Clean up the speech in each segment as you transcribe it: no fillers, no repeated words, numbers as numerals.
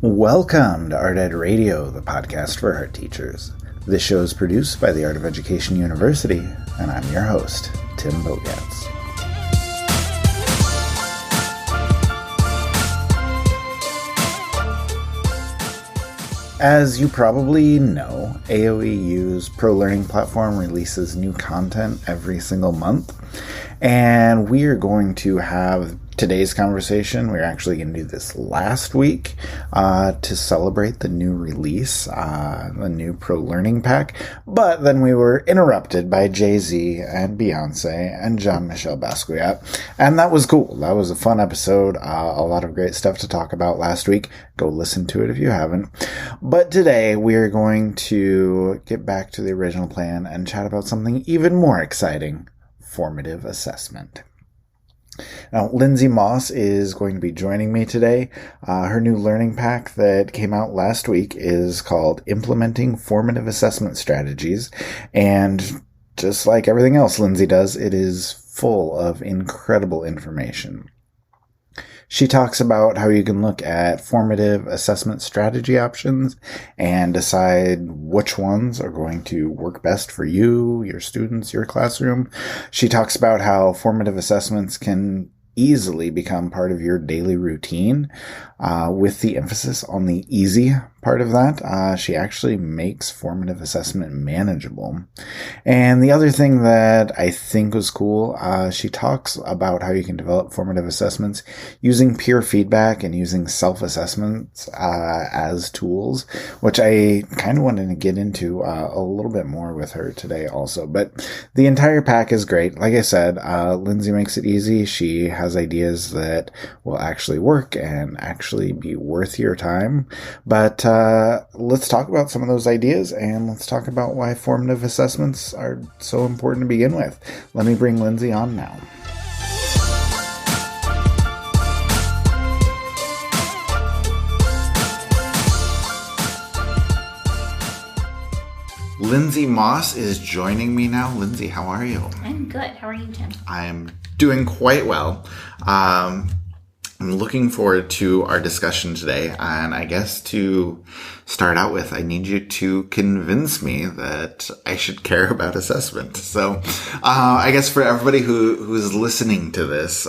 Welcome to Art Ed Radio, the podcast for art teachers. This show is produced by the Art of Education University, and I'm your host, Tim Bogatz. As you probably know, AOEU's Pro Learning Platform releases new content every single month, and we are going to have today's conversation. We're actually going to do this last week to celebrate the new release, the new Pro Learning Pack. But then we were interrupted by Jay-Z and Beyonce and Jean-Michel Basquiat. And that was cool. That was a fun episode. A lot of great stuff to talk about last week. Go listen to it if you haven't. But today we're going to get back to the original plan and chat about something even more exciting: formative assessment. Now, Lindsey Moss is going to be joining me today. Her new learning pack that came out last week is called Implementing Formative Assessment Strategies. And just like everything else Lindsey does, it is full of incredible information. She talks about how you can look at formative assessment strategy options and decide which ones are going to work best for you, your students, your classroom. She talks about how formative assessments can easily become part of your daily routine, with the emphasis on the easy part of that. She actually makes formative assessment manageable. And the other thing that I think was cool, she talks about how you can develop formative assessments using peer feedback and using self-assessments as tools, which I kind of wanted to get into a little bit more with her today also. But the entire pack is great. Like I said, Lindsey makes it easy. She has ideas that will actually work and actually be worth your time. But let's talk about some of those ideas, and let's talk about why formative assessments are so important to begin with. Let me bring Lindsey on now. Lindsey Moss is joining me now. Lindsey, how are you? I'm good. How are you, Tim? I'm doing quite well. I'm looking forward to our discussion today, and I guess to start out with, I need you to convince me that I should care about assessment. So, I guess for everybody who's listening to this,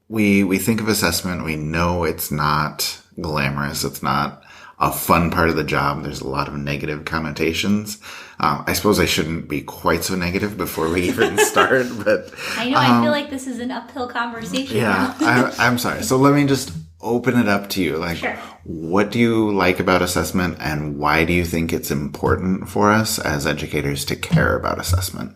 we think of assessment, we know it's not glamorous, it's not a fun part of the job. There's a lot of negative connotations. I suppose I shouldn't be quite so negative before we even start, but I know, I feel like this is an uphill conversation. Yeah, I'm sorry. So let me just open it up to you. Sure. What do you like about assessment, and why do you think it's important for us as educators to care about assessment?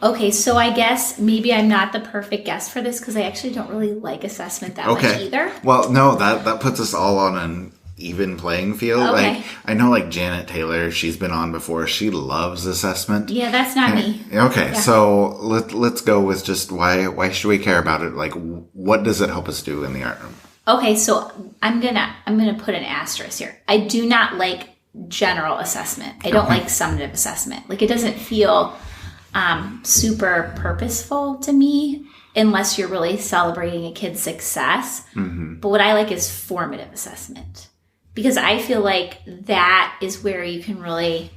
Okay, so I guess maybe I'm not the perfect guest for this because I actually don't really like assessment that much either. Well, no, that puts us all on an even playing field. Okay. Like, I know, like Janet Taylor, she's been on before. She loves assessment. Yeah, that's not me. Okay, yeah. So let's go with just why should we care about it? Like, what does it help us do in the art room? Okay, so I'm gonna put an asterisk here. I do not like general assessment. I don't like summative assessment. Like, it doesn't feel super purposeful to me unless you're really celebrating a kid's success. Mm-hmm. But what I like is formative assessment, because I feel like that is where you can really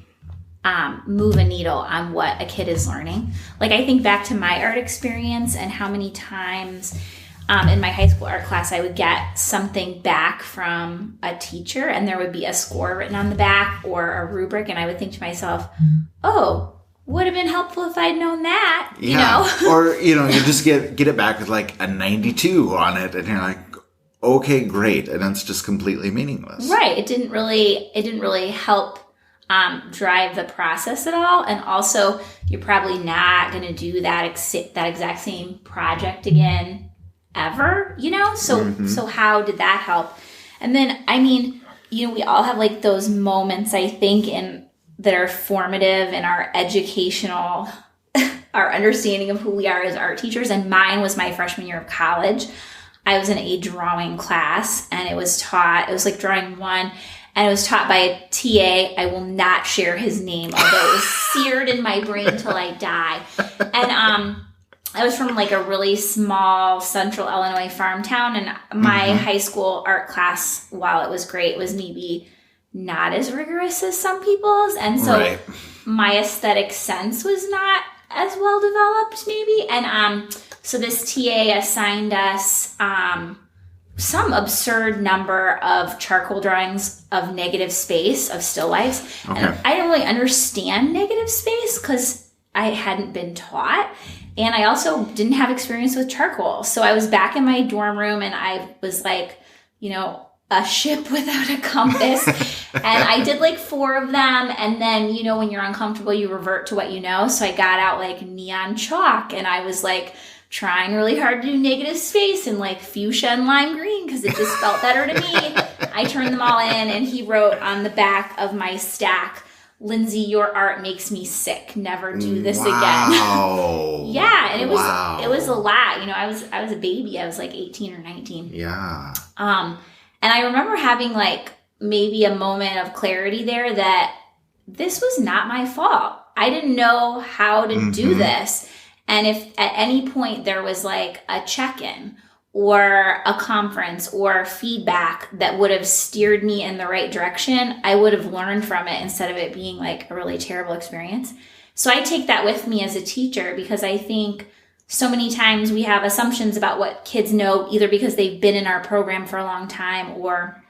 move a needle on what a kid is learning. Like, I think back to my art experience and how many times in my high school art class I would get something back from a teacher and there would be a score written on the back or a rubric, and I would think to myself, oh, would have been helpful if I'd known that, you know? Or, you just get it back with like a 92 on it, and you're like, okay, great. And it's just completely meaningless. Right. It didn't really help drive the process at all. And also, you're probably not going to do that exact same project again ever, So how did that help? And then, I mean, we all have like those moments, I think, that are formative in our educational, our understanding of who we are as art teachers. And mine was my freshman year of college. I was in a drawing class, and it was like drawing one, and it was taught by a TA. I will not share his name, although it was seared in my brain till I die. And I was from like a really small central Illinois farm town, and my high school art class, while it was great, was maybe not as rigorous as some people's. And so my aesthetic sense was not as well developed maybe. And so this TA assigned us some absurd number of charcoal drawings of negative space, of still lifes. Okay. And I didn't really understand negative space because I hadn't been taught. And I also didn't have experience with charcoal. So I was back in my dorm room and I was like, you know, a ship without a compass. And I did like 4 of them. And then, you know, when you're uncomfortable, you revert to what you know. So I got out like neon chalk and I was like trying really hard to do negative space in like fuchsia and lime green because it just felt better to me. I turned them all in and he wrote on the back of my stack, "Lindsey, your art makes me sick. Never do this again." Yeah, and it was a lot. You know, I was a baby. I was like 18 or 19. Yeah. And I remember having like maybe a moment of clarity there that this was not my fault. I didn't know how to do this. And if at any point there was like a check-in or a conference or feedback that would have steered me in the right direction, I would have learned from it instead of it being like a really terrible experience. So I take that with me as a teacher because I think so many times we have assumptions about what kids know, either because they've been in our program for a long time or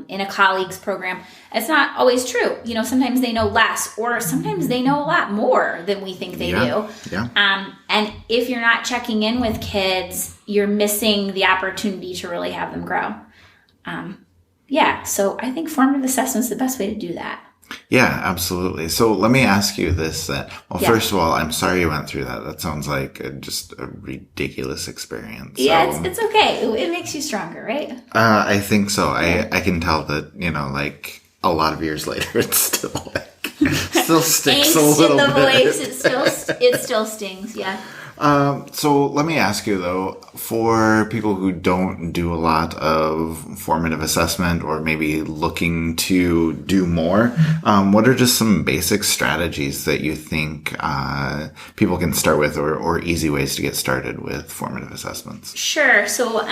in a colleague's program. It's not always true. You know, sometimes they know less or sometimes they know a lot more than we think they do. Yeah. And if you're not checking in with kids, you're missing the opportunity to really have them grow. So I think formative assessment is the best way to do that. Yeah, absolutely. So let me ask you this then. Well, first of all, I'm sorry you went through that. That sounds like just a ridiculous experience. Yeah, so, it's okay. It makes you stronger, right? I think so. I can tell that, you know, like a lot of years later, it's still like, still sticks a little bit. In the voice, it still stings, yeah. So let me ask you though, for people who don't do a lot of formative assessment or maybe looking to do more, what are just some basic strategies that you think people can start with or easy ways to get started with formative assessments? Sure. So,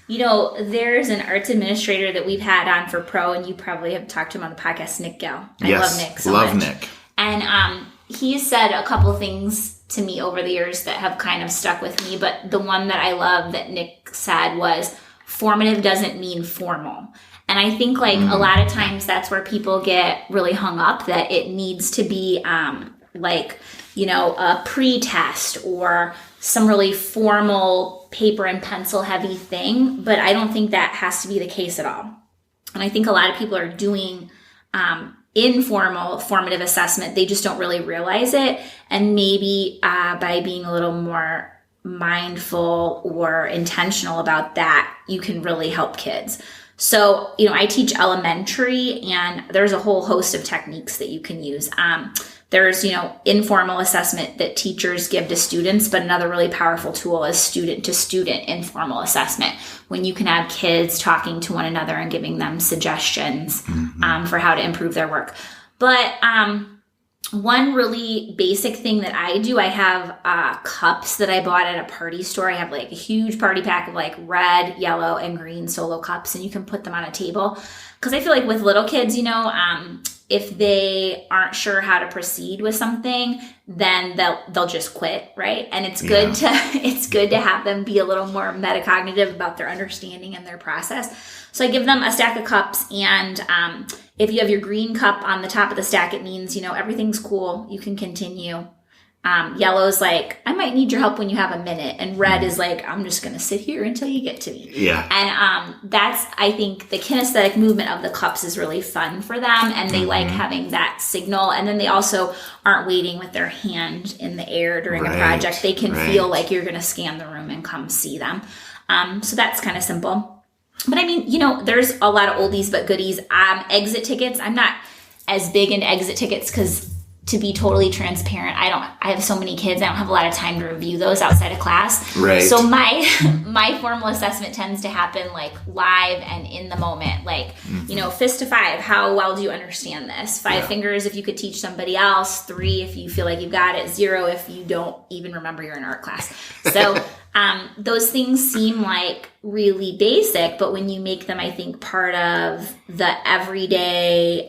you know, there's an arts administrator that we've had on for pro, and you probably have talked to him on the podcast, Nick Gill. I love Nick so much. Nick. And he's said a couple things to me over the years that have kind of stuck with me, but the one that I love that Nick said was formative doesn't mean formal. And I think like a lot of times that's where people get really hung up, that it needs to be like, you know, a pre-test or some really formal paper and pencil heavy thing. But I don't think that has to be the case at all. And I think a lot of people are doing informal formative assessment. They just don't really realize it. And maybe by being a little more mindful or intentional about that, you can really help kids. So, you know, I teach elementary and there's a whole host of techniques that you can use. There's, you know, informal assessment that teachers give to students, but another really powerful tool is student-to-student informal assessment, when you can have kids talking to one another and giving them suggestions for how to improve their work. But one really basic thing that I do, I have cups that I bought at a party store. I have like a huge party pack of like red, yellow, and green solo cups, and you can put them on a table. Because I feel like with little kids, you know, if they aren't sure how to proceed with something, then they'll just quit, right? And it's good to have them be a little more metacognitive about their understanding and their process. So I give them a stack of cups, and if you have your green cup on the top of the stack, it means, you know, everything's cool, you can continue. Yellow is like, I might need your help when you have a minute. And red is like, I'm just going to sit here until you get to me. Yeah. And that's, I think, the kinesthetic movement of the cups is really fun for them. And they like having that signal. And then they also aren't waiting with their hand in the air during a project. They can feel like you're going to scan the room and come see them. So that's kind of simple. But I mean, you know, there's a lot of oldies but goodies. Exit tickets. I'm not as big into exit tickets because to be totally transparent, I have so many kids, I don't have a lot of time to review those outside of class. Right. So my formal assessment tends to happen like live and in the moment. Like, fist to 5, how well do you understand this? 5 fingers if you could teach somebody else, 3 if you feel like you've got it, 0 if you don't even remember you're in art class. So those things seem like really basic, but when you make them, I think, part of the everyday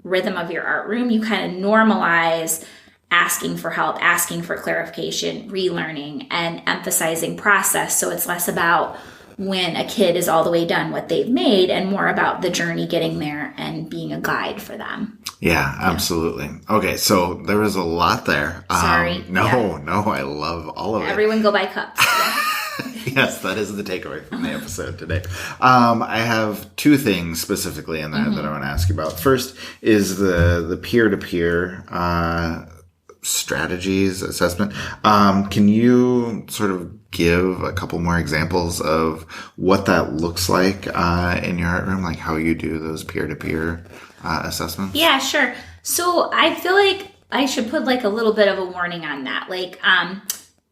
rhythm of your art room, you kind of normalize asking for help, asking for clarification, relearning, and emphasizing process. So it's less about when a kid is all the way done what they've made and more about the journey getting there and being a guide for them. Yeah, absolutely. Okay, so there was a lot there. Sorry. No, I love all of it. Everyone go buy cups. Yes, that is the takeaway from the episode today. I have 2 things specifically in there that I want to ask you about. First is the peer-to-peer strategies assessment. Can you sort of give a couple more examples of what that looks like in your art room, like how you do those peer-to-peer assessments? Yeah, sure. So I feel like I should put like a little bit of a warning on that. Like,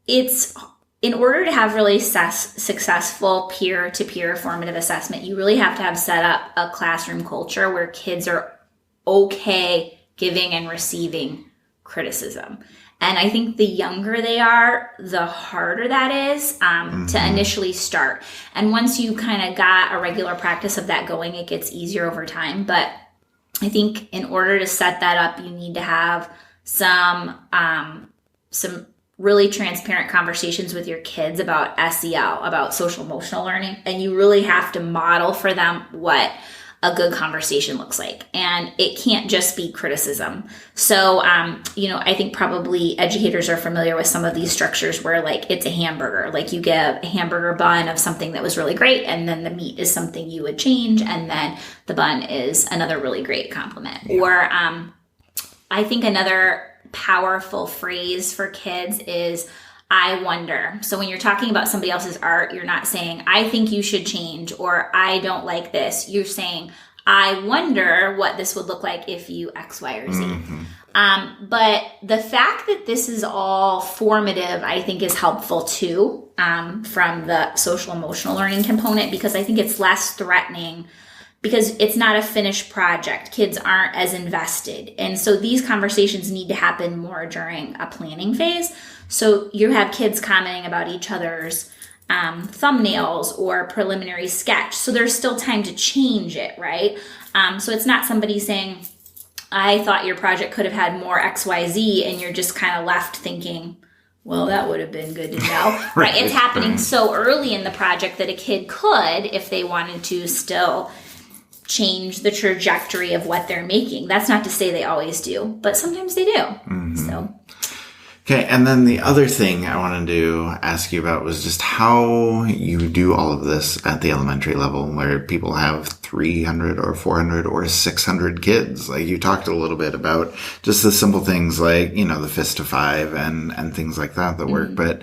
it's in order to have really successful peer-to-peer formative assessment, you really have to have set up a classroom culture where kids are okay giving and receiving criticism. And I think the younger they are, the harder that is to initially start. And once you kind of got a regular practice of that going, it gets easier over time. But I think in order to set that up, you need to have some really transparent conversations with your kids about SEL, about social emotional learning. And you really have to model for them what a good conversation looks like. And it can't just be criticism. So, I think probably educators are familiar with some of these structures where like it's a hamburger, like you give a hamburger bun of something that was really great. And then the meat is something you would change. And then the bun is another really great compliment. Yeah. Or I think another powerful phrase for kids is I wonder. So when you're talking about somebody else's art, you're not saying, I think you should change, or I don't like this. You're saying, I wonder what this would look like if you X, Y, or Z. But the fact that this is all formative, I think is helpful too, from the social emotional learning component, because I think it's less threatening because it's not a finished project. Kids aren't as invested. And so these conversations need to happen more during a planning phase. So you have kids commenting about each other's thumbnails or preliminary sketch. So there's still time to change it, right? So it's not somebody saying, I thought your project could have had more XYZ, and you're just kind of left thinking, well, that would have been good to know. Right? It's happening so early in the project that a kid could, if they wanted to, still change the trajectory of what they're making. That's not to say they always do, but sometimes they do. So. Okay, and then the other thing I wanted to ask you about was just how you do all of this at the elementary level where people have 300 or 400 or 600 kids. Like you talked a little bit about just the simple things like, the fist to 5 and things like that work. But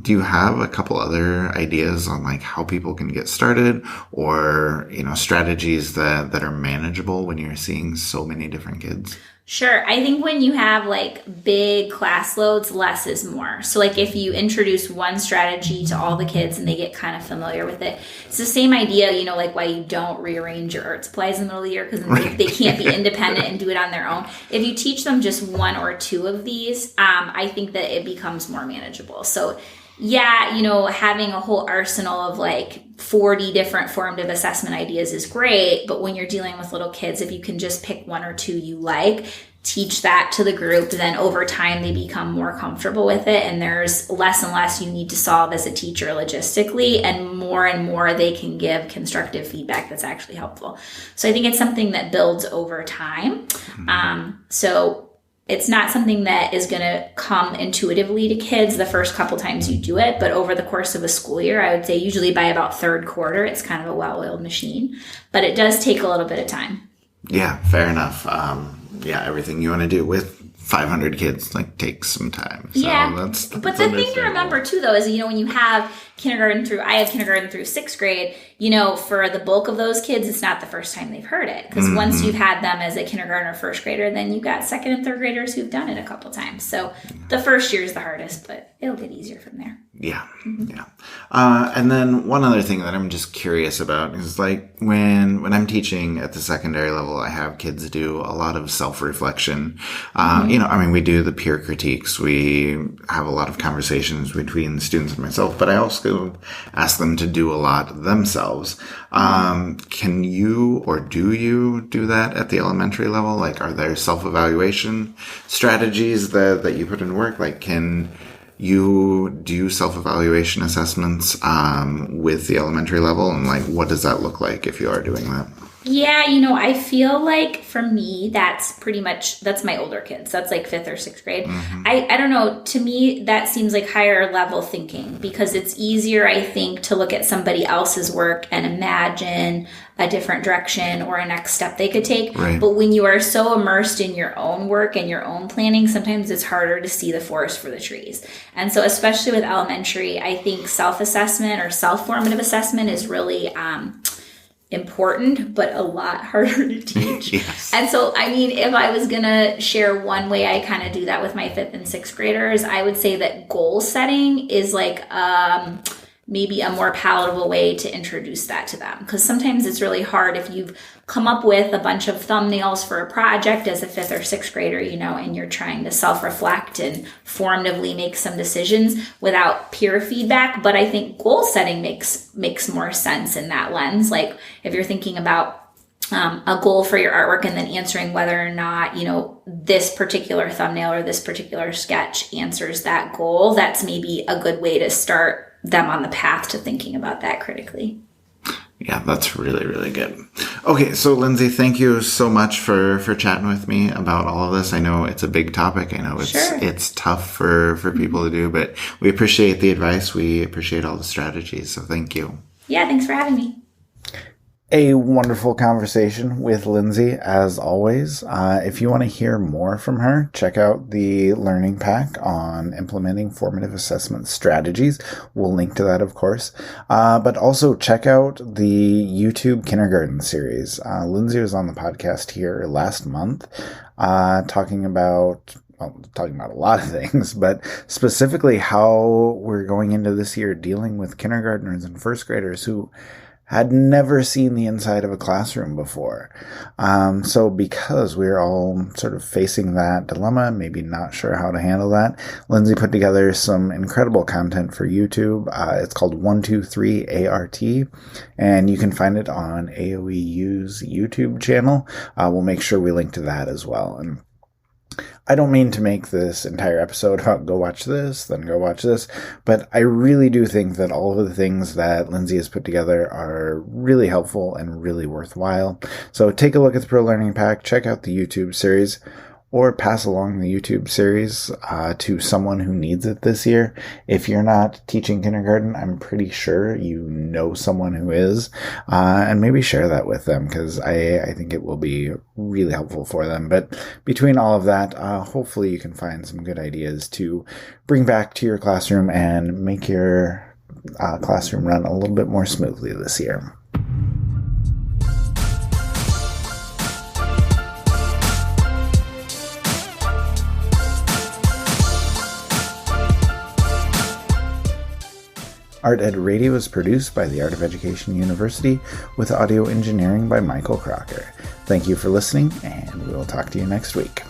do you have a couple other ideas on like how people can get started or, strategies that are manageable when you're seeing so many different kids? Sure. I think when you have like big class loads, less is more. So like if you introduce one strategy to all the kids and they get kind of familiar with it, it's the same idea, like why you don't rearrange your art supplies in the middle of the year because they can't be independent and do it on their own. If you teach them just 1 or 2 of these, I think that it becomes more manageable. So yeah, having a whole arsenal of like 40 different formative assessment ideas is great. But when you're dealing with little kids, if you can just pick 1 or 2 you like, teach that to the group, then over time they become more comfortable with it. And there's less and less you need to solve as a teacher logistically, and more they can give constructive feedback that's actually helpful. So I think it's something that builds over time. So it's not something that is going to come intuitively to kids the first couple times you do it, but over the course of a school year, I would say usually by about 3rd quarter, it's kind of a well-oiled machine, but it does take a little bit of time. Yeah, fair enough. Everything you want to do with 500 kids takes some time. So yeah, that's but the thing to remember too, though, is when you have I have kindergarten through sixth grade, you know, for the bulk of those kids, it's not the first time they've heard it. Because once you've had them as a kindergarten or first grader, then you've got second and third graders who've done it a couple times. So the first year is the hardest, but it'll get easier from there. Yeah. Yeah. And then one other thing that I'm just curious about is like when I'm teaching at the secondary level, I have kids do a lot of self-reflection. You know, I mean, we do the peer critiques. We have a lot of conversations between students and myself, but I also ask them to do a lot themselves. Can you or do you do that at the elementary level? Like, are there self-evaluation strategies that you put in work? Like, can you do self-evaluation assessments with the elementary level? And like, what does that look like if you are doing that? Yeah, you know, I feel like for me, that's my older kids. That's like fifth or sixth grade. I don't know. To me, that seems like higher level thinking because it's easier, I think, to look at somebody else's work and imagine a different direction or a next step they could take. Right. But when you are so immersed in your own work and your own planning, sometimes it's harder to see the forest for the trees. And so especially with elementary, I think self-assessment or self-formative assessment is really important, but a lot harder to teach. Yes. And so, I mean, if I was going to share one way I kind of do that with my fifth and sixth graders, I would say that goal setting is like maybe a more palatable way to introduce that to them. Because sometimes it's really hard if you've come up with a bunch of thumbnails for a project as a fifth or sixth grader, you know, and you're trying to self-reflect and formatively make some decisions without peer feedback. But I think goal setting makes more sense in that lens. Like if you're thinking about a goal for your artwork and then answering whether or not, you know, this particular thumbnail or this particular sketch answers that goal, that's maybe a good way to start them on the path to thinking about that critically. Yeah, that's really, really good. Okay, so Lindsey, thank you so much for chatting with me about all of this. I know it's a big topic. I know it's tough for people to do, but we appreciate the advice. We appreciate all the strategies. So thank you. Yeah, thanks for having me. A wonderful conversation with Lindsey, as always. If you want to hear more from her, check out the learning pack on implementing formative assessment strategies. We'll link to that, of course. But also check out the YouTube kindergarten series. Lindsey was on the podcast here last month, talking about a lot of things, but specifically how we're going into this year dealing with kindergartners and first graders who had never seen the inside of a classroom before. So because we're all sort of facing that dilemma, maybe not sure how to handle that, Lindsey put together some incredible content for YouTube. It's called 123 ART, and you can find it on AOEU's YouTube channel. We'll make sure we link to that as well. And I don't mean to make this entire episode about go watch this, then go watch this, but I really do think that all of the things that Lindsey has put together are really helpful and really worthwhile. So take a look at the Pro Learning Pack, check out the YouTube series, or pass along the YouTube series to someone who needs it this year. If you're not teaching kindergarten, I'm pretty sure you know someone who is, and maybe share that with them because I think it will be really helpful for them. But between all of that, hopefully you can find some good ideas to bring back to your classroom and make your classroom run a little bit more smoothly this year. Art Ed Radio is produced by the Art of Education University with audio engineering by Michael Crocker. Thank you for listening, and we'll talk to you next week.